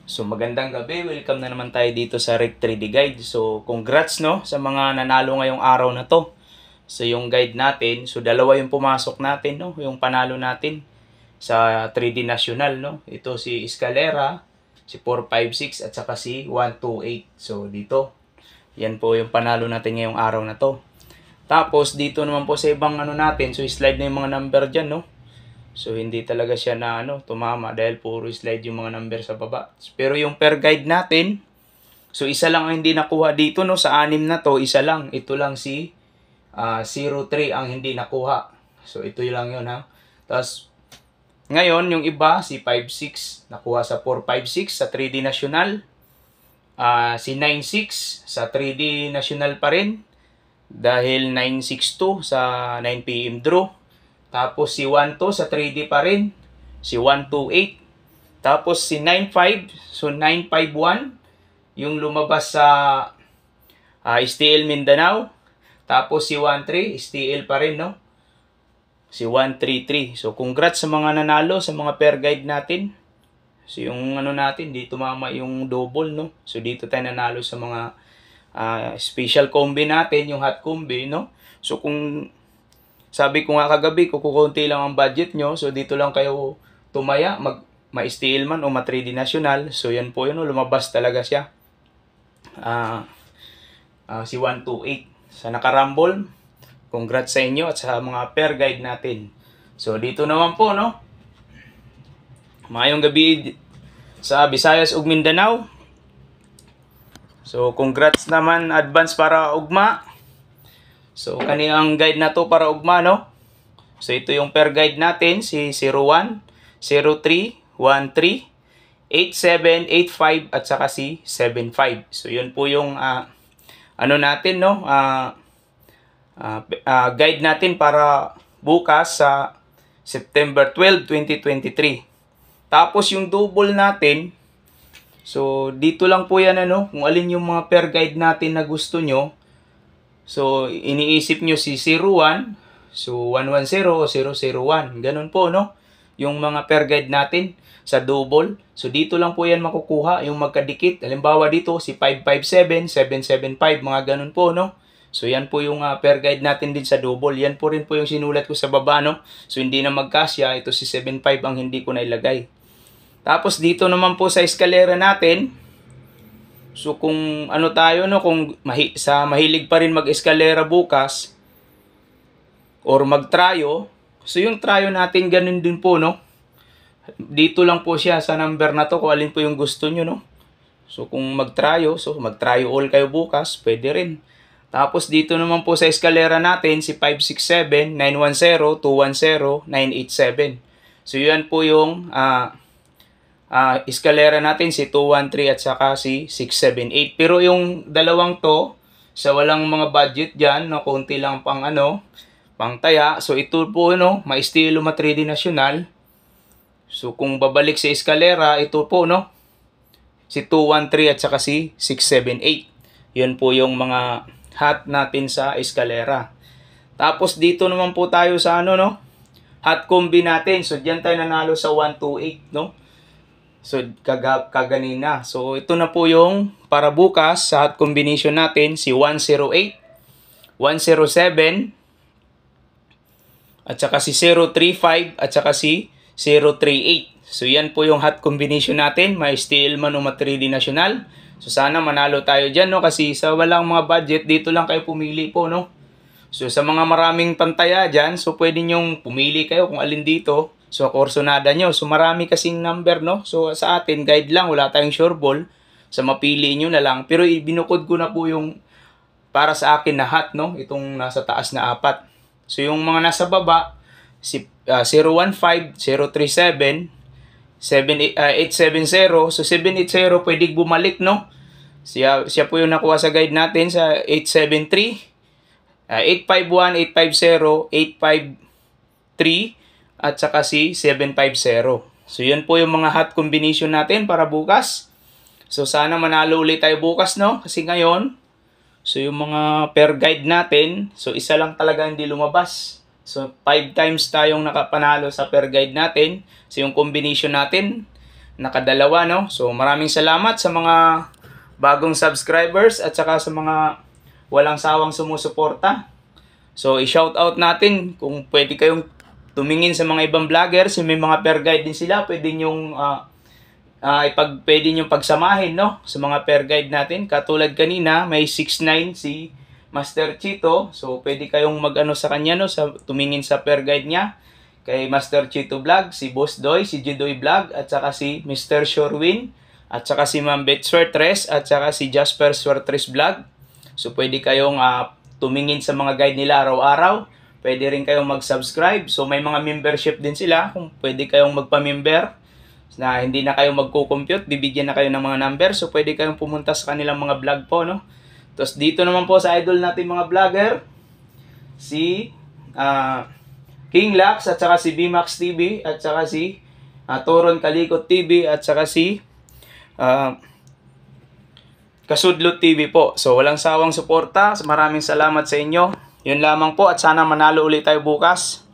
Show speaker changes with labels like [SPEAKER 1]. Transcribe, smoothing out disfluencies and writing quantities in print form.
[SPEAKER 1] So magandang gabi, welcome na naman tayo dito sa Rec 3D Guide. So congrats no sa mga nanalo ngayong araw na to. So yung guide natin, so dalawa yung pumasok natin no, yung panalo natin sa 3D National no. Ito si Escalera, si 456 at saka si 128. So dito, yan po yung panalo natin ngayong araw na to. Tapos dito naman po sa ibang ano natin, so slide na yung mga number dyan no. So hindi talaga siya na tumama dahil puro slide yung mga number sa baba. Pero yung per guide natin, so isa lang ang hindi nakuha dito no, sa anim na to, isa lang. Ito lang si 03 ang hindi nakuha. So ito lang yun ha. Tapos ngayon yung iba si 56 nakuha sa 456 sa 3D National. Si 96 sa 3D National pa rin dahil 962 sa 9 PM draw. Tapos si 12 sa 3D pa rin. Si 128. Tapos si 95. So 951. Yung lumabas sa STL Mindanao. Tapos si 13. STL pa rin no. Si 133. So congrats sa mga nanalo sa mga pair guide natin. So yung natin dito mama yung double no. So dito tayo nanalo sa mga special combi natin. Yung hot combi no. So kung sabi ko nga kagabi, kukunti lang ang budget nyo. So, dito lang kayo tumaya, ma-STL man o ma-3D National. So, yan po yun. Lumabas talaga siya. Si 128. Sa nakarambol, congrats sa inyo at sa mga pair guide natin. So, dito naman po, no? Mayong gabi sa Visayas ug Mindanao. So, congrats naman advance para ugma. So, kaniyang guide na to para ugma, no? So, ito yung per guide natin, si 01, 03, 13, 87, 85, at saka si 75. So, yun po yung, natin, no? Guide natin para bukas sa September 12, 2023. Tapos, yung double natin, so, dito lang po yan, kung alin yung mga per guide natin na gusto nyo. So, iniisip nyo si 01, so 110 o 001. Ganun po, no? Yung mga per guide natin sa double. So, dito lang po yan makukuha, yung magkadikit. Halimbawa dito, si 557, 775, mga ganun po, no? So, yan po yung per guide natin din sa double. Yan po rin po yung sinulat ko sa baba, no? So, hindi na magkasya. Ito si 75 ang hindi ko na ilagay. Tapos, dito naman po sa eskalera natin, so kung tayo no, kung mahilig pa rin mag-eskalera bukas or mag-tryo, so yung tryo natin ganun din po no. Dito lang po siya sa number na to kung alin po yung gusto nyo no. So kung mag-tryo, so mag-tryo all kayo bukas, pwede rin. Tapos dito naman po sa eskalera natin si 567, 910, 210, 987. So yan po yung eskalera natin si 213 at saka si 678. Pero yung dalawang to, sa walang mga budget dyan, no, konti lang pang pang taya. So ito po, no, ma-estilo ma-3D National. So kung babalik sa eskalera, ito po, no, si 213 at saka si 678. Yun po yung mga hot natin sa eskalera. Tapos dito naman po tayo sa no, hot combi natin. So dyan tayo nanalo sa 128, no. So, kaganina. So, ito na po yung para bukas sa hot combination natin, si 108, 107, at saka si 035, at saka si 038. So, yan po yung hot combination natin. May STL man o ma-3D National. So, sana manalo tayo dyan, no? Kasi sa walang mga budget, dito lang kayo pumili po, no? So, sa mga maraming pantaya dyan, so pwede nyong pumili kayo kung alin dito. So, korsonada nyo. So, marami kasing number, no? So, sa atin, guide lang. Wala tayong sure ball. Sa mapili nyo na lang. Pero, binukod ko na po yung para sa akin na hot, no? Itong nasa taas na 4. So, yung mga nasa baba, si 015, 037, 870. So, 780, pwede bumalik, no? Siya po yung nakuha sa guide natin sa 873, 851, 850, 853, at saka si 750. So, yun po yung mga hot combination natin para bukas. So, sana manalo ulit tayo bukas, no? Kasi ngayon, so yung mga per guide natin, so isa lang talaga hindi lumabas. So, 5 times tayong nakapanalo sa per guide natin. So, yung combination natin, nakadalawa, no? So maraming salamat sa mga bagong subscribers at saka sa mga walang sawang sumusuporta. So i-shout out natin kung pwede kayong tumingin sa mga ibang vloggers, may mga per guide din sila, pwede nyong pwede nyong pagsamahin, no? Sa mga per guide natin. Katulad kanina, may 6'9" si Master Chito. So pwede kayong mag-ano sa kanya, no? Tumingin sa per guide niya. Kay Master Chito Vlog, si Boss Doy, si Jidoy Vlog, at saka si Mr. Shorewin, at saka si Ma'am Bet Swertres, at saka si Jasper Swertres Vlog. So pwede kayong tumingin sa mga guide nila araw-araw. Pwede rin kayong mag-subscribe. So may mga membership din sila kung pwede kayong magpa-member na hindi na kayo magko-compute, bibigyan na kayo ng mga number. So pwede kayong pumunta sa kanilang mga vlog po, no? Tapos dito naman po sa idol natin mga vlogger, si King Lax, at saka si BMax TV, at saka si Toron Kalikot TV, at saka si Kasudlot TV po. So walang sawang suporta. Maraming salamat sa inyo. Yun lamang po, at sana manalo ulit tayo bukas.